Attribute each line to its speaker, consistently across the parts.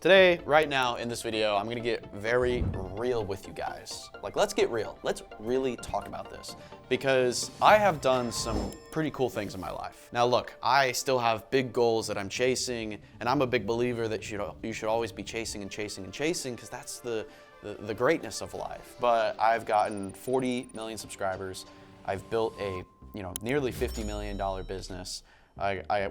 Speaker 1: Today, right now, in this video, I'm gonna get very real with you guys. Like, let's get real. Let's really talk about this because I have done some pretty cool things in my life. Now look, I still have big goals that I'm chasing, and I'm a big believer that you should always be chasing and chasing and chasing because that's the greatness of life. But I've gotten 40 million subscribers. I've built a nearly $50 million business.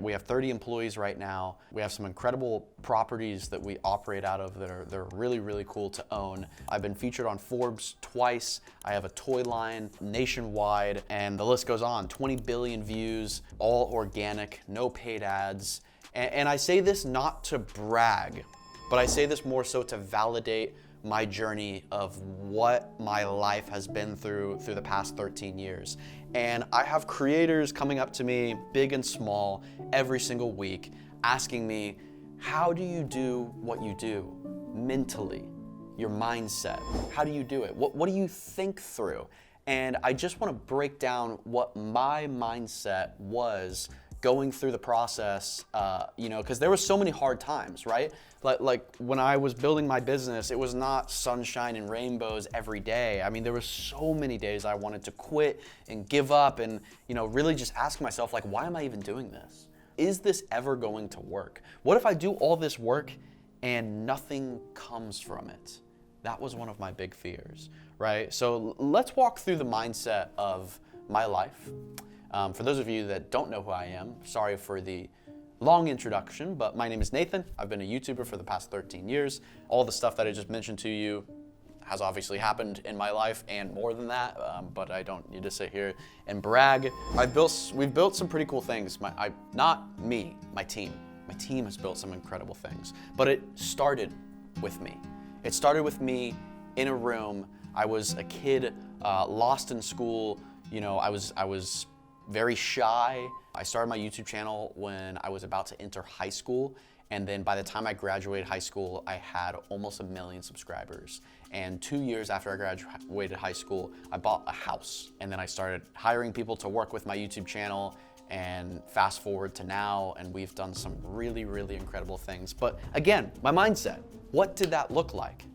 Speaker 1: We have 30 employees right now. We have some incredible properties that we operate out of that are really, really cool to own. I've been featured on Forbes twice. I have a toy line nationwide, and the list goes on. 20 billion views, all organic, no paid ads. And I say this not to brag, but I say this more so to validate my journey of what my life has been through the past 13 years. And I have creators coming up to me, big and small, every single week, asking me, how do you do what you do mentally? Your mindset, how do you do it? What do you think through? And I just want to break down what my mindset was going through the process, because there were so many hard times, right? Like when I was building my business, it was not sunshine and rainbows every day. I mean, there were so many days I wanted to quit and give up and, really just ask myself, like, why am I even doing this? Is this ever going to work? What if I do all this work and nothing comes from it? That was one of my big fears, right? So let's walk through the mindset of my life. For those of you that don't know who I am, sorry for the long introduction, but my name is Nathan. I've been a YouTuber for the past 13 years. All the stuff that I just mentioned to you has obviously happened in my life and more than that, but I don't need to sit here and brag. We've built some pretty cool things. Not me, my team. My team has built some incredible things, but it started with me. It started with me in a room. I was a kid, lost in school. I was very shy. I started my YouTube channel when I was about to enter high school, and then by the time I graduated high school, I had almost 1 million subscribers. And 2 years after I graduated high school, I bought a house, and then I started hiring people to work with my YouTube channel, and fast forward to now, and we've done some really, really incredible things. But again, my mindset, what did that look like?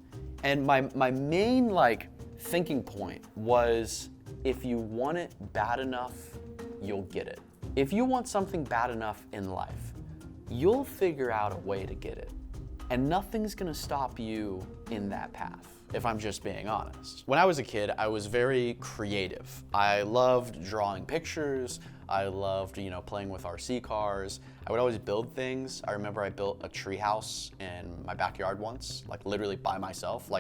Speaker 1: And my main thinking point was, if you want it bad enough, you'll get it. If you want something bad enough in life, you'll figure out a way to get it. And nothing's gonna stop you in that path, if I'm just being honest. When I was a kid, I was very creative. I loved drawing pictures. I loved, playing with RC cars. I would always build things. I remember I built a tree house in my backyard once, literally by myself.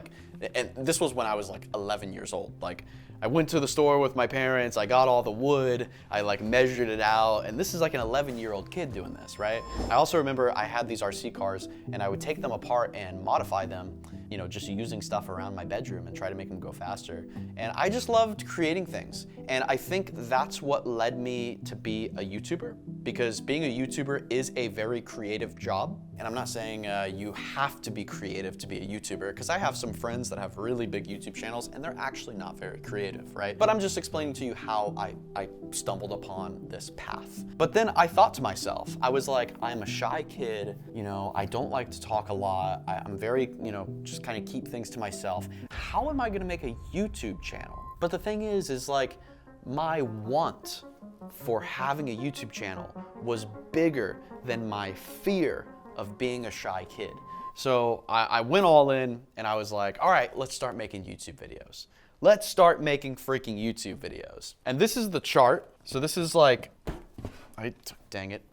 Speaker 1: And this was when I was 11 years old. I went to the store with my parents, I got all the wood, I measured it out, and this is an 11-year-old kid doing this, right? I also remember I had these RC cars and I would take them apart and modify them, just using stuff around my bedroom and try to make them go faster. And I just loved creating things. And I think that's what led me to be a YouTuber, because being a YouTuber is a very creative job. And I'm not saying you have to be creative to be a YouTuber, because I have some friends that have really big YouTube channels and they're actually not very creative, right? But I'm just explaining to you how I stumbled upon this path. But then I thought to myself, I was like, I'm a shy kid, I don't like to talk a lot. I'm very, just kind of keep things to myself. How am I gonna make a YouTube channel? But the thing is my want for having a YouTube channel was bigger than my fear of being a shy kid. So I went all in and I was like, all right, let's start making YouTube videos. Let's start making freaking YouTube videos. And this is the chart. So this is dang it.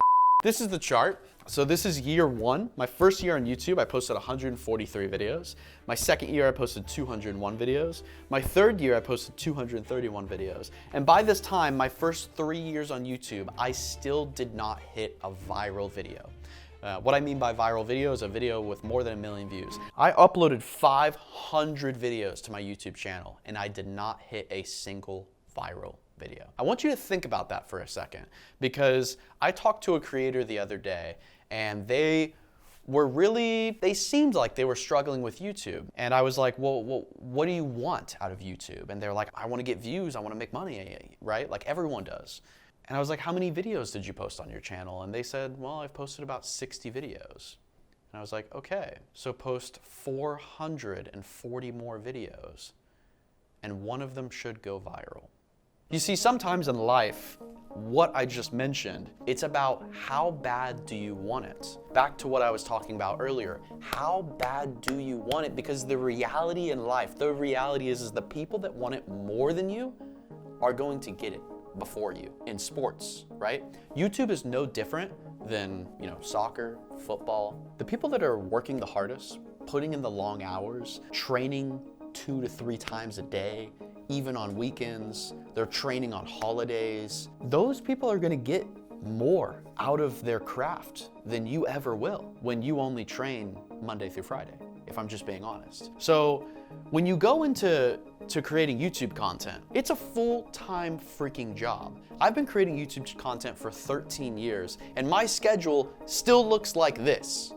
Speaker 1: This is the chart. So this is year one. My first year on YouTube, I posted 143 videos. My second year, I posted 201 videos. My third year, I posted 231 videos. And by this time, my first 3 years on YouTube, I still did not hit a viral video. What I mean by viral video is a video with more than 1 million views. I uploaded 500 videos to my YouTube channel and I did not hit a single viral video. I want you to think about that for a second, because I talked to a creator the other day and they seemed like they were struggling with YouTube. And I was like, well, what do you want out of YouTube? And they're like, I want to get views, I want to make money, right? Like everyone does. And I was like, how many videos did you post on your channel? And they said, well, I've posted about 60 videos. And I was like, okay, so post 440 more videos, and one of them should go viral. You see, sometimes in life, what I just mentioned, it's about how bad do you want it? Back to what I was talking about earlier, how bad do you want it? Because the reality in life, the reality is the people that want it more than you are going to get it before you in sports, right? YouTube is no different than, soccer, football. The people that are working the hardest, putting in the long hours, training 2 to 3 times a day, even on weekends, they're training on holidays. Those people are gonna get more out of their craft than you ever will when you only train Monday through Friday, if I'm just being honest. So when you go into creating YouTube content, it's a full-time freaking job. I've been creating YouTube content for 13 years, and my schedule still looks like this.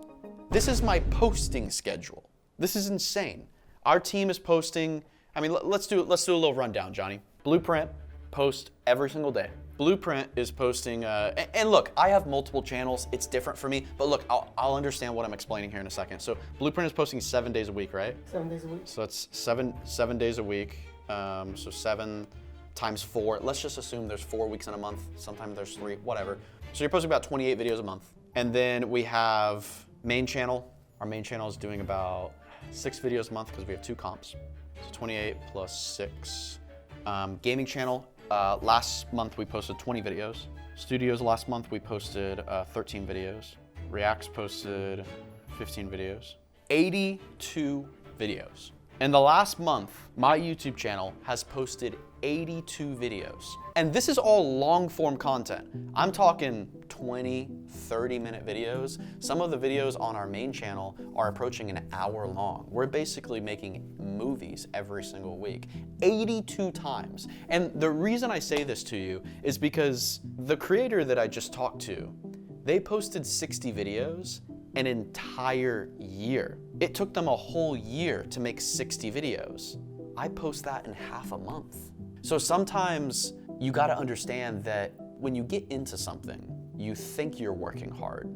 Speaker 1: This is my posting schedule. This is insane. Our team is posting, let's do a little rundown, Johnny. Bluprint posts every single day. Bluprint is posting, and look, I have multiple channels. It's different for me, but look, I'll understand what I'm explaining here in a second. So Bluprint is posting 7 days a week, right?
Speaker 2: 7 days a week.
Speaker 1: So it's seven days a week. So 7 times 4. Let's just assume there's 4 weeks in a month. Sometimes there's 3, whatever. So you're posting about 28 videos a month. And then we have main channel. Our main channel is doing about 6 videos a month because we have 2 comps. So 28 plus 6. Gaming channel. Last month we posted 20 videos. Studios last month we posted 13 videos. Reacts posted 15 videos. 82 videos. In the last month, my YouTube channel has posted 82 videos. And this is all long form content. I'm talking 20, 30-minute videos. Some of the videos on our main channel are approaching an hour long. We're basically making movies every single week, 82 times. And the reason I say this to you is because the creator that I just talked to, they posted 60 videos an entire year. It took them a whole year to make 60 videos. I post that in half a month. So sometimes you gotta understand that when you get into something, you think you're working hard,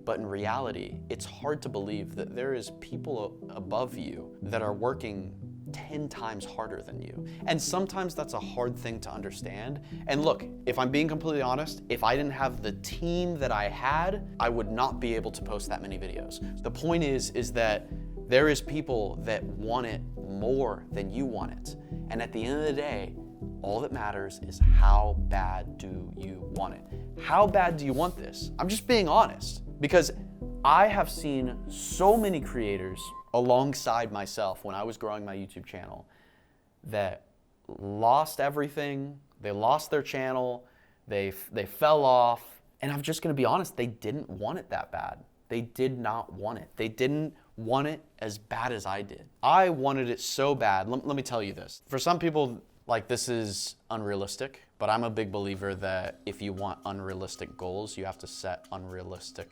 Speaker 1: but in reality, it's hard to believe that there is people above you that are working 10 times harder than you. And sometimes that's a hard thing to understand. And look, if I'm being completely honest, if I didn't have the team that I had, I would not be able to post that many videos. The point is that there is people that want it more than you want it. And at the end of the day, all that matters is how bad do you want it? How bad do you want this? I'm just being honest, because I have seen so many creators alongside myself when I was growing my YouTube channel that lost everything, they lost their channel, they fell off, and I'm just gonna be honest, they didn't want it that bad. They did not want it. They didn't want it as bad as I did. I wanted it so bad. Let me tell you this. For some people, this is unrealistic, but I'm a big believer that if you want unrealistic goals, you have to set unrealistic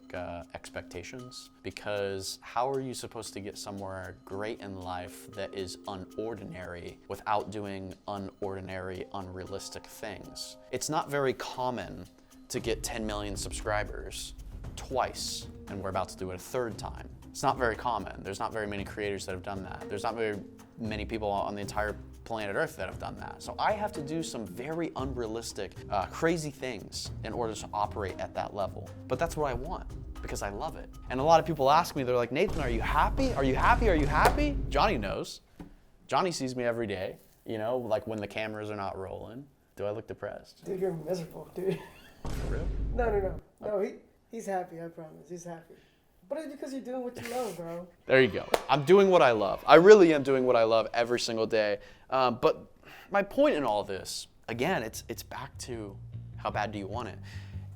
Speaker 1: expectations, because how are you supposed to get somewhere great in life that is unordinary without doing unordinary, unrealistic things? It's not very common to get 10 million subscribers twice, and we're about to do it a 3rd time. It's not very common. There's not very many creators that have done that. There's not very many people on the entire planet Earth that have done that. So I have to do some very unrealistic, crazy things in order to operate at that level. But that's what I want, because I love it. And a lot of people ask me, they're like, Nathan, are you happy? Are you happy? Are you happy? Johnny knows. Johnny sees me every day, when the cameras are not rolling. Do I look depressed?
Speaker 2: Dude, you're miserable, dude.
Speaker 1: For real?
Speaker 2: No, he's happy, I promise. He's happy. But it's because you're doing what you love, bro.
Speaker 1: There you go. I'm doing what I love. I really am doing what I love every single day. But my point in all this, again, it's back to how bad do you want it?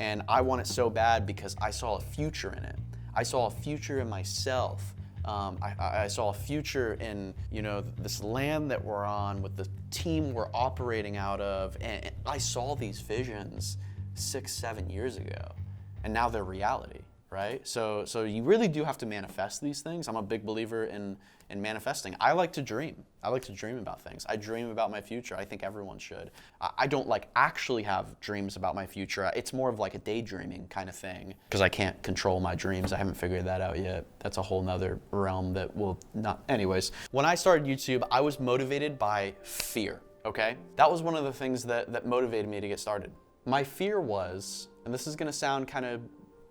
Speaker 1: And I want it so bad because I saw a future in it. I saw a future in myself. I saw a future in, this land that we're on with the team we're operating out of. And I saw these visions 6, 7 years ago. And now they're reality. right? So you really do have to manifest these things. I'm a big believer in manifesting. I like to dream. I like to dream about things. I dream about my future. I think everyone should. I don't like actually have dreams about my future. It's more of like a daydreaming kind of thing because I can't control my dreams. I haven't figured that out yet. That's a whole nother realm that will not. Anyways, when I started YouTube, I was motivated by fear, okay? That was one of the things that motivated me to get started. My fear was, and this is gonna sound kind of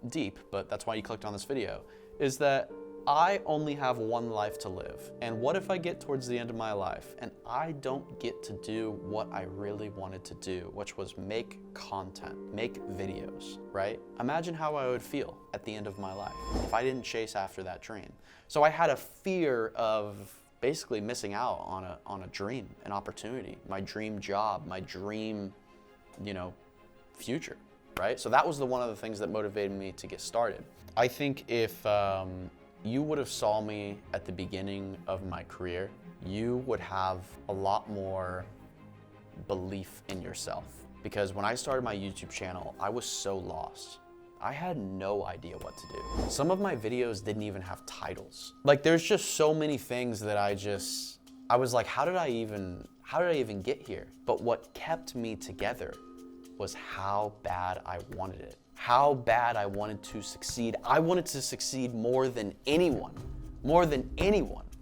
Speaker 1: deep, but that's why you clicked on this video, is that I only have one life to live. And what if I get towards the end of my life and I don't get to do what I really wanted to do, which was make content, make videos, right? Imagine how I would feel at the end of my life if I didn't chase after that dream. So I had a fear of basically missing out on a dream, an opportunity, my dream job, my dream, future, right? So that was one of the things that motivated me to get started. I think if you would have saw me at the beginning of my career, you would have a lot more belief in yourself. Because when I started my YouTube channel, I was so lost. I had no idea what to do. Some of my videos didn't even have titles. Like there's just so many things that I was like, how did I even get here? But what kept me together was how bad I wanted it. How bad I wanted to succeed. I wanted to succeed more than anyone,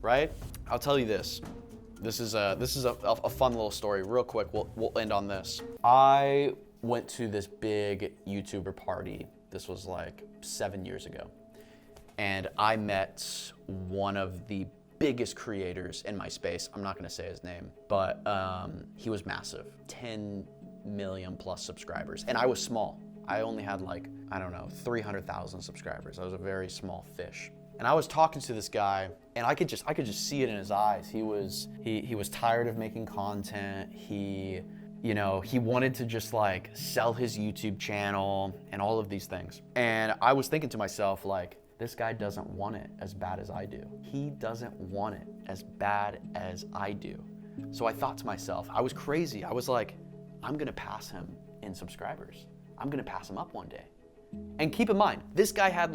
Speaker 1: right? I'll tell you this. This is a fun little story. Real quick, we'll end on this. I went to this big YouTuber party. This was like 7 years ago. And I met one of the biggest creators in my space. I'm not gonna say his name, but he was massive. 10 million plus subscribers. And I was small. I only had 300,000 subscribers. I was a very small fish. And I was talking to this guy, and I could just see it in his eyes. He was tired of making content. He wanted to just sell his YouTube channel and all of these things. And I was thinking to myself, this guy doesn't want it as bad as I do. He doesn't want it as bad as I do. So I thought to myself, I was crazy. I was like, I'm gonna pass him in subscribers. I'm gonna pass him up one day. And keep in mind, this guy had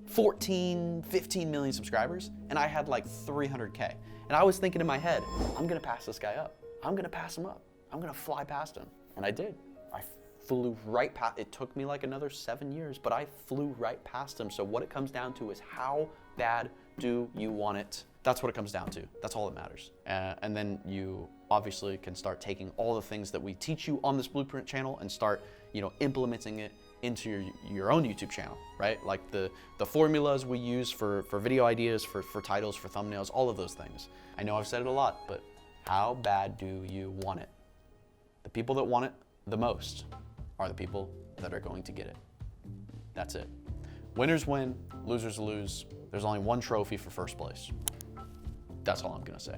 Speaker 1: 14, 15 million subscribers, and I had 300K. And I was thinking in my head, I'm gonna pass this guy up. I'm gonna pass him up. I'm gonna fly past him. And I did. I flew right past, it took me another 7 years, but I flew right past him. So what it comes down to is how bad do you want it? That's what it comes down to. That's all that matters. And then you obviously can start taking all the things that we teach you on this Bluprint channel and start, implementing it into your own YouTube channel, right? Like the formulas we use for video ideas, for titles, for thumbnails, all of those things. I know I've said it a lot, but how bad do you want it? The people that want it the most are the people that are going to get it. That's it. Winners win, losers lose. There's only one trophy for first place. That's all I'm gonna say.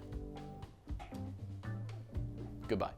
Speaker 1: Goodbye.